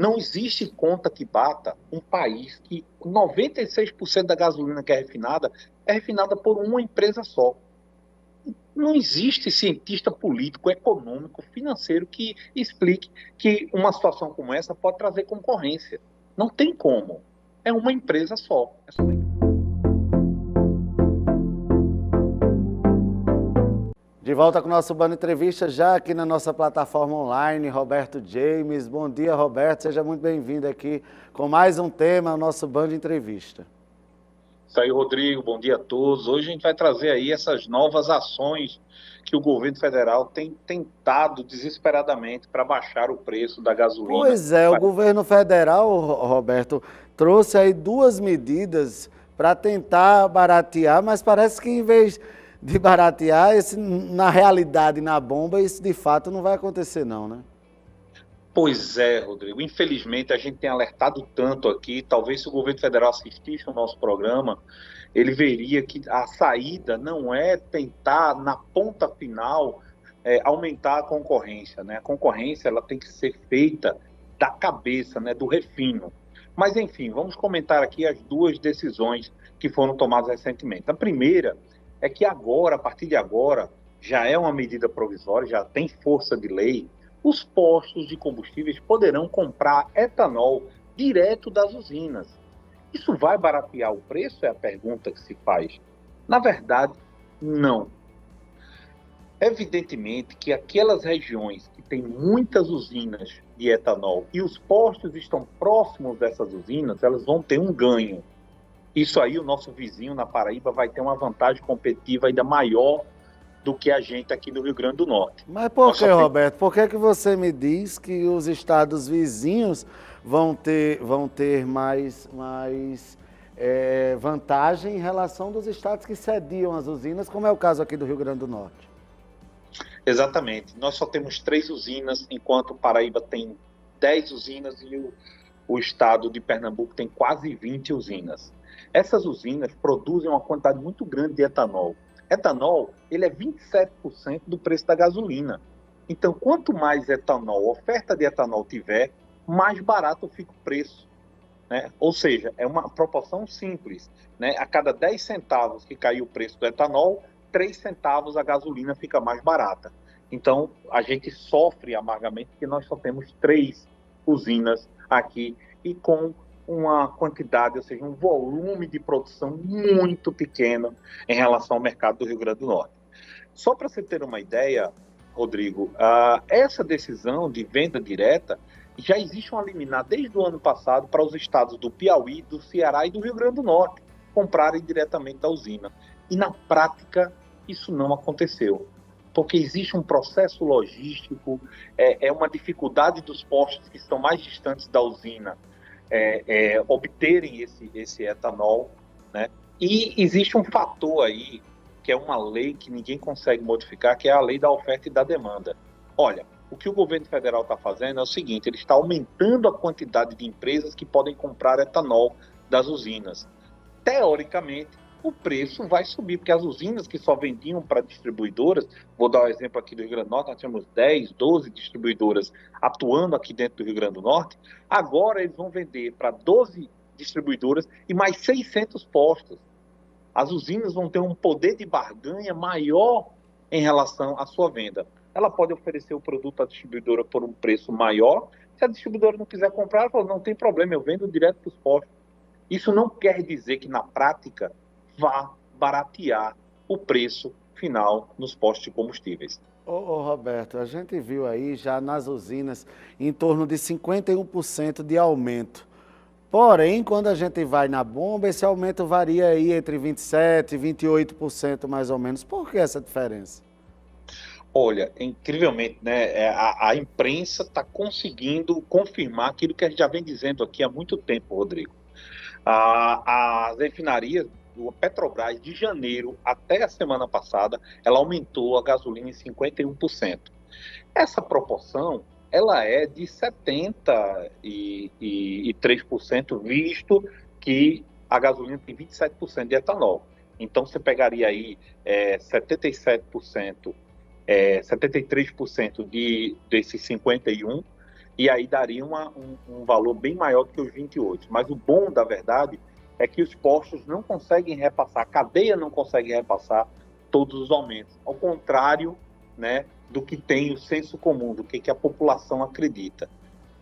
Não existe conta que bata um país que 96% da gasolina que é refinada por uma empresa só. Não existe cientista político, econômico, financeiro que explique que uma situação como essa pode trazer concorrência. Não tem como. É uma empresa só. De volta com o nosso Band Entrevista, já aqui na nossa plataforma online, Roberto James. Bom dia, Roberto. Seja muito bem-vindo aqui com mais um tema, o nosso Band Entrevista. Isso aí, Rodrigo. Bom dia a todos. Hoje a gente vai trazer aí essas novas ações que o governo federal tem tentado desesperadamente para baixar o preço da gasolina. Pois é, o governo federal, Roberto, trouxe aí duas medidas para tentar baratear, mas parece que em vez de baratear, na realidade, na bomba, isso de fato não vai acontecer não, né? Pois é, Rodrigo. Infelizmente, a gente tem alertado tanto aqui, talvez se o governo federal assistisse ao nosso programa, ele veria que a saída não é tentar, na ponta final, aumentar a concorrência, né? A concorrência ela tem que ser feita da cabeça, né? Do refino. Mas, enfim, vamos comentar aqui as duas decisões que foram tomadas recentemente. A primeira é que agora, a partir de agora, já é uma medida provisória, já tem força de lei. Os postos de combustíveis poderão comprar etanol direto das usinas. Isso vai baratear o preço? É a pergunta que se faz. Na verdade, não. Evidentemente que aquelas regiões que têm muitas usinas de etanol e os postos estão próximos dessas usinas, elas vão ter um ganho. Isso aí, o nosso vizinho na Paraíba vai ter uma vantagem competitiva ainda maior do que a gente aqui do Rio Grande do Norte. Mas por que, Roberto? Por que você me diz que os estados vizinhos vão ter mais vantagem em relação dos estados que sediam as usinas, como é o caso aqui do Rio Grande do Norte? Exatamente. Nós só temos 3 usinas, enquanto Paraíba tem 10 usinas e o estado de Pernambuco tem quase 20 usinas. Essas usinas produzem uma quantidade muito grande de etanol. Etanol, ele é 27% do preço da gasolina. Então, quanto mais etanol, oferta de etanol tiver, mais barato fica o preço, né? Ou seja, é uma proporção simples, né? A cada 10 centavos que cai o preço do etanol, 3 centavos a gasolina fica mais barata. Então, a gente sofre amargamente porque nós só temos 3 usinas aqui e com uma quantidade, ou seja, um volume de produção muito pequeno em relação ao mercado do Rio Grande do Norte. Só para você ter uma ideia, Rodrigo, essa decisão de venda direta já existe uma liminar desde o ano passado para os estados do Piauí, do Ceará e do Rio Grande do Norte comprarem diretamente da usina. E na prática, isso não aconteceu, porque existe um processo logístico, é uma dificuldade dos postos que estão mais distantes da usina obterem esse etanol, né? E existe um fator aí, que é uma lei que ninguém consegue modificar, que é a lei da oferta e da demanda. Olha, o que o governo federal está fazendo é o seguinte, ele está aumentando a quantidade de empresas que podem comprar etanol das usinas. Teoricamente, o preço vai subir, porque as usinas que só vendiam para distribuidoras, vou dar um exemplo aqui do Rio Grande do Norte, nós temos 10, 12 distribuidoras atuando aqui dentro do Rio Grande do Norte, agora eles vão vender para 12 distribuidoras e mais 600 postos. As usinas vão ter um poder de barganha maior em relação à sua venda. Ela pode oferecer o produto à distribuidora por um preço maior, se a distribuidora não quiser comprar, ela fala, não tem problema, eu vendo direto para os postos. Isso não quer dizer que na prática vá baratear o preço final nos postos de combustíveis. Ô Roberto, a gente viu aí já nas usinas em torno de 51% de aumento. Porém, quando a gente vai na bomba, esse aumento varia aí entre 27% e 28% mais ou menos. Por que essa diferença? Olha, incrivelmente, né, a imprensa está conseguindo confirmar aquilo que a gente já vem dizendo aqui há muito tempo, Rodrigo. As refinarias, a Petrobras, de janeiro até a semana passada, ela aumentou a gasolina em 51%. Essa proporção, ela é de 73%, visto que a gasolina tem 27% de etanol. Então, você pegaria aí 77%, 73% desses 51%, e aí daria um valor bem maior do que os 28. Mas o bom, da verdade, é que os postos não conseguem repassar, a cadeia não consegue repassar todos os aumentos, ao contrário, né, do que tem o senso comum, do que a população acredita.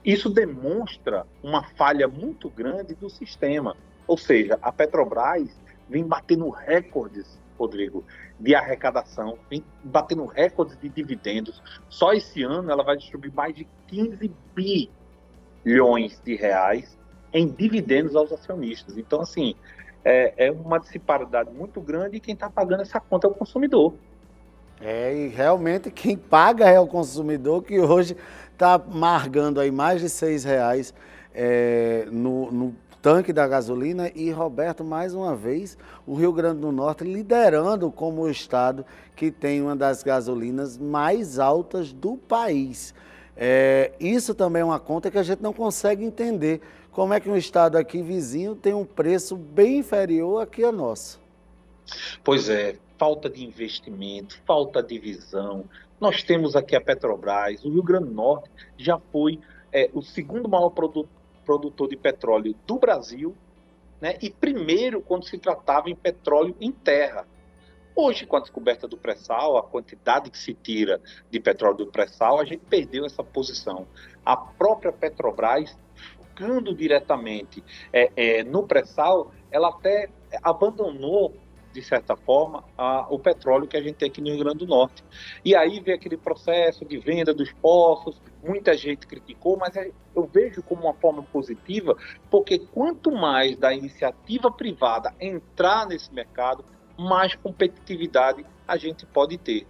Isso demonstra uma falha muito grande do sistema, ou seja, a Petrobras vem batendo recordes, Rodrigo, de arrecadação, vem batendo recordes de dividendos. Só esse ano ela vai distribuir mais de 15 bilhões de reais em dividendos aos acionistas. Então, assim, é uma disparidade muito grande e quem está pagando essa conta é o consumidor. E realmente quem paga é o consumidor, que hoje está margando aí mais de R$6 no tanque da gasolina. E, Roberto, mais uma vez, o Rio Grande do Norte liderando como o estado que tem uma das gasolinas mais altas do país. Isso também é uma conta que a gente não consegue entender. Como é que um estado aqui vizinho tem um preço bem inferior aqui ao nosso? Pois é, falta de investimento, falta de visão. Nós temos aqui a Petrobras, o Rio Grande do Norte já foi o segundo maior produtor de petróleo do Brasil, né? E primeiro quando se tratava em petróleo em terra. Hoje, com a descoberta do pré-sal, a quantidade que se tira de petróleo do pré-sal, a gente perdeu essa posição. A própria Petrobras, focando diretamente no pré-sal, ela até abandonou, de certa forma, o petróleo que a gente tem aqui no Rio Grande do Norte. E aí veio aquele processo de venda dos poços, muita gente criticou, mas eu vejo como uma forma positiva, porque quanto mais da iniciativa privada entrar nesse mercado, mais competitividade a gente pode ter,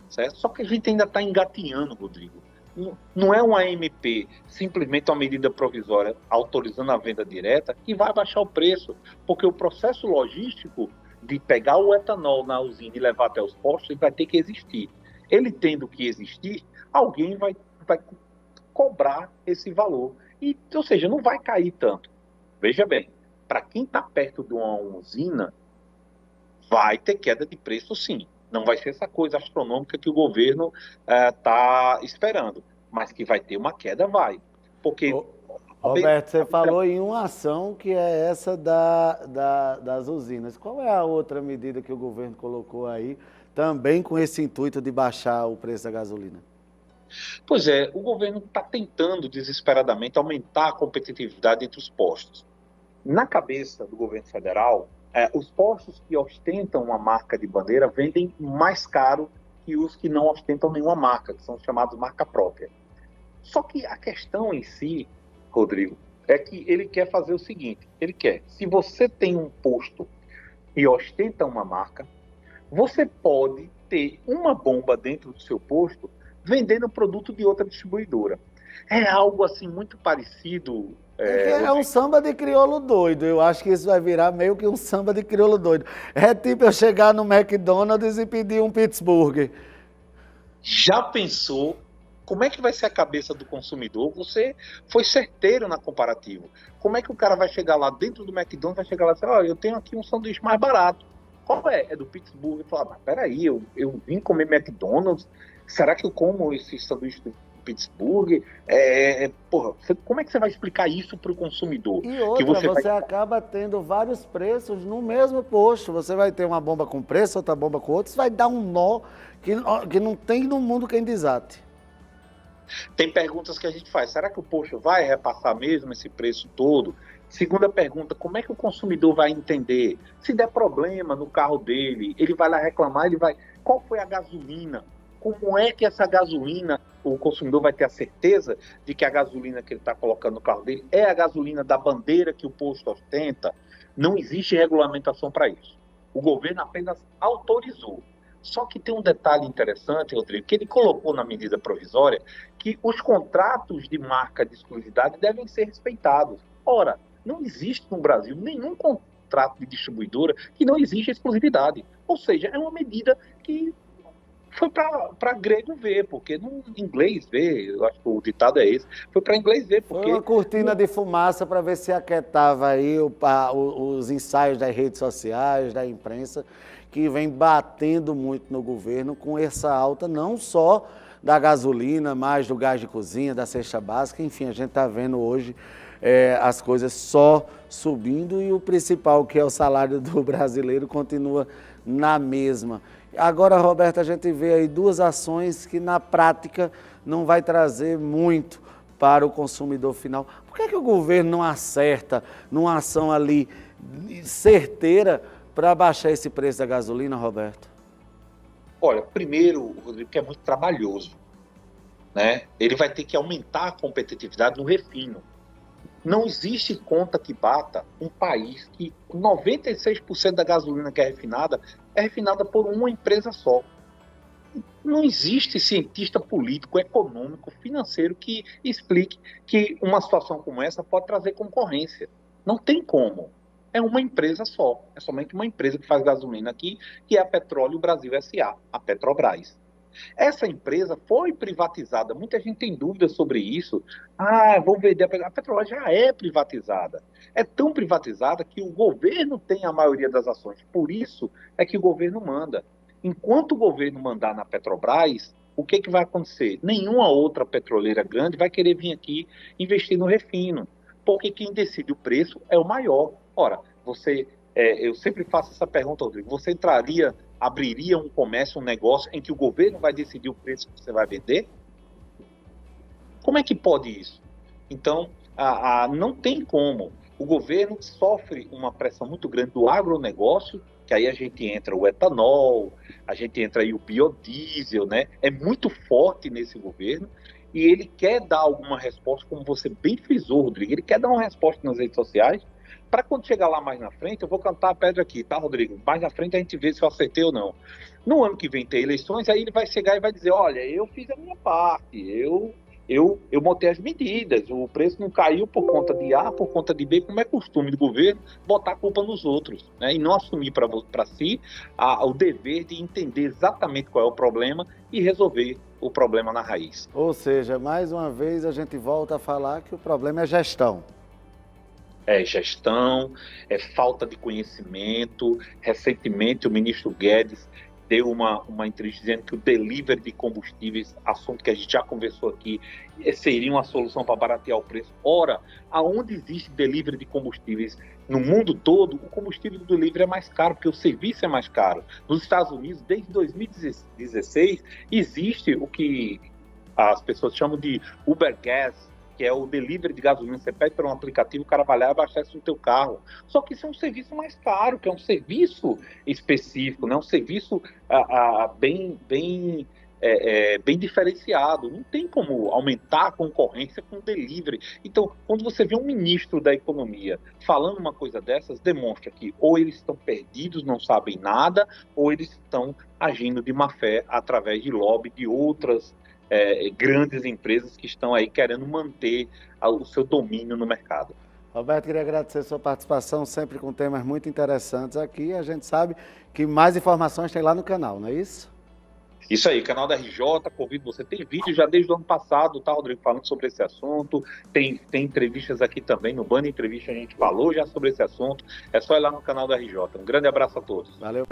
certo? Só que a gente ainda está engatinhando, Rodrigo. Não é uma AMP, simplesmente uma medida provisória autorizando a venda direta, que vai baixar o preço, porque o processo logístico de pegar o etanol na usina e levar até os postos vai ter que existir. Ele tendo que existir, alguém vai cobrar esse valor. Ou seja, não vai cair tanto. Veja bem, para quem está perto de uma usina, vai ter queda de preço, sim. Não vai ser essa coisa astronômica que o governo está esperando, mas que vai ter uma queda, vai. Porque... Roberto, você falou em uma ação que é essa das usinas. Qual é a outra medida que o governo colocou aí, também com esse intuito de baixar o preço da gasolina? Pois é, o governo está tentando desesperadamente aumentar a competitividade entre os postos. Na cabeça do governo federal, os postos que ostentam uma marca de bandeira vendem mais caro que os que não ostentam nenhuma marca, que são chamados marca própria. Só que a questão em si, Rodrigo, é que ele quer fazer o seguinte, se você tem um posto e ostenta uma marca, você pode ter uma bomba dentro do seu posto vendendo produto de outra distribuidora. É algo assim muito parecido... É um samba de crioulo doido. Eu acho que isso vai virar meio que um samba de crioulo doido. É tipo eu chegar no McDonald's e pedir um Pittsburgh. Já pensou como é que vai ser a cabeça do consumidor? Você foi certeiro na comparativa. Como é que o cara vai chegar lá dentro do McDonald's, vai chegar lá e dizer, eu tenho aqui um sanduíche mais barato. Qual é? É do Pittsburgh. E falar, mas peraí, eu vim comer McDonald's, será que eu como esse sanduíche do Pittsburgh? Como é que você vai explicar isso para o consumidor? E outra, você acaba tendo vários preços no mesmo posto. Você vai ter uma bomba com preço, outra bomba com outro, isso vai dar um nó que não tem no mundo quem desate. Tem perguntas que a gente faz, será que o posto vai repassar mesmo esse preço todo? Segunda pergunta, como é que o consumidor vai entender? Se der problema no carro dele, ele vai lá reclamar, qual foi a gasolina? Como é que essa gasolina, o consumidor vai ter a certeza de que a gasolina que ele está colocando no carro dele é a gasolina da bandeira que o posto ostenta? Não existe regulamentação para isso. O governo apenas autorizou. Só que tem um detalhe interessante, Rodrigo, que ele colocou na medida provisória, que os contratos de marca de exclusividade devem ser respeitados. Ora, não existe no Brasil nenhum contrato de distribuidora que não exige exclusividade. Ou seja, é uma medida que foi para grego ver, porque no inglês ver, eu acho que o ditado é esse, foi para inglês ver. Porque... Foi uma cortina de fumaça para ver se aquietava aí os ensaios das redes sociais, da imprensa, que vem batendo muito no governo com essa alta, não só da gasolina, mais do gás de cozinha, da cesta básica, enfim, a gente está vendo hoje as coisas só subindo e o principal, que é o salário do brasileiro, continua na mesma. Agora, Roberto, a gente vê aí duas ações que na prática não vai trazer muito para o consumidor final. Por que o governo não acerta numa ação ali certeira para baixar esse preço da gasolina, Roberto? Olha, primeiro, Rodrigo, que é muito trabalhoso, né? Ele vai ter que aumentar a competitividade no refino. Não existe conta que bata um país que 96% da gasolina que é refinada por uma empresa só. Não existe cientista político, econômico, financeiro que explique que uma situação como essa pode trazer concorrência. Não tem como. É uma empresa só. É somente uma empresa que faz gasolina aqui, que é a Petróleo Brasil S.A., a Petrobras. Essa empresa foi privatizada. Muita gente tem dúvidas sobre isso. Vou vender a Petrobras já é privatizada. É tão privatizada que o governo tem a maioria das ações. Por isso é que o governo manda. Enquanto o governo mandar na Petrobras, o que vai acontecer? Nenhuma outra petroleira grande vai querer vir aqui investir no refino, porque quem decide o preço é o maior. Ora, eu sempre faço essa pergunta, Rodrigo, você abriria um comércio, um negócio em que o governo vai decidir o preço que você vai vender? Como é que pode isso? Então, não tem como. O governo sofre uma pressão muito grande do agronegócio, que aí a gente entra o etanol, a gente entra aí o biodiesel, né? É muito forte nesse governo e ele quer dar alguma resposta, como você bem frisou, Rodrigo, ele quer dar uma resposta nas redes sociais, para quando chegar lá mais na frente, eu vou cantar a pedra aqui, tá, Rodrigo? Mais na frente a gente vê se eu acertei ou não. No ano que vem tem eleições, aí ele vai chegar e vai dizer, olha, eu fiz a minha parte, eu montei as medidas, o preço não caiu por conta de A, por conta de B, como é costume do governo, botar a culpa nos outros, né? E não assumir para si o dever de entender exatamente qual é o problema e resolver o problema na raiz. Ou seja, mais uma vez a gente volta a falar que o problema é gestão. É gestão, é falta de conhecimento. Recentemente, o ministro Guedes deu uma entrevista dizendo que o delivery de combustíveis, assunto que a gente já conversou aqui, seria uma solução para baratear o preço. Ora, aonde existe delivery de combustíveis no mundo todo, o combustível do delivery é mais caro, porque o serviço é mais caro. Nos Estados Unidos, desde 2016, existe o que as pessoas chamam de Uber Gas, que é o delivery de gasolina. Você pede para um aplicativo, o cara vai lá e abastece no teu carro. Só que isso é um serviço mais caro, que é um serviço específico, né? Um serviço bem diferenciado. Não tem como aumentar a concorrência com o delivery. Então, quando você vê um ministro da economia falando uma coisa dessas, demonstra que ou eles estão perdidos, não sabem nada, ou eles estão agindo de má fé através de lobby de outras grandes empresas que estão aí querendo manter o seu domínio no mercado. Roberto, queria agradecer a sua participação, sempre com temas muito interessantes aqui. A gente sabe que mais informações tem lá no canal, não é isso? Isso aí, canal da RJ, convido você. Tem vídeo já desde o ano passado, tá, Rodrigo, falando sobre esse assunto. Tem entrevistas aqui também, no Band Entrevista a gente falou já sobre esse assunto. É só ir lá no canal da RJ. Um grande abraço a todos. Valeu.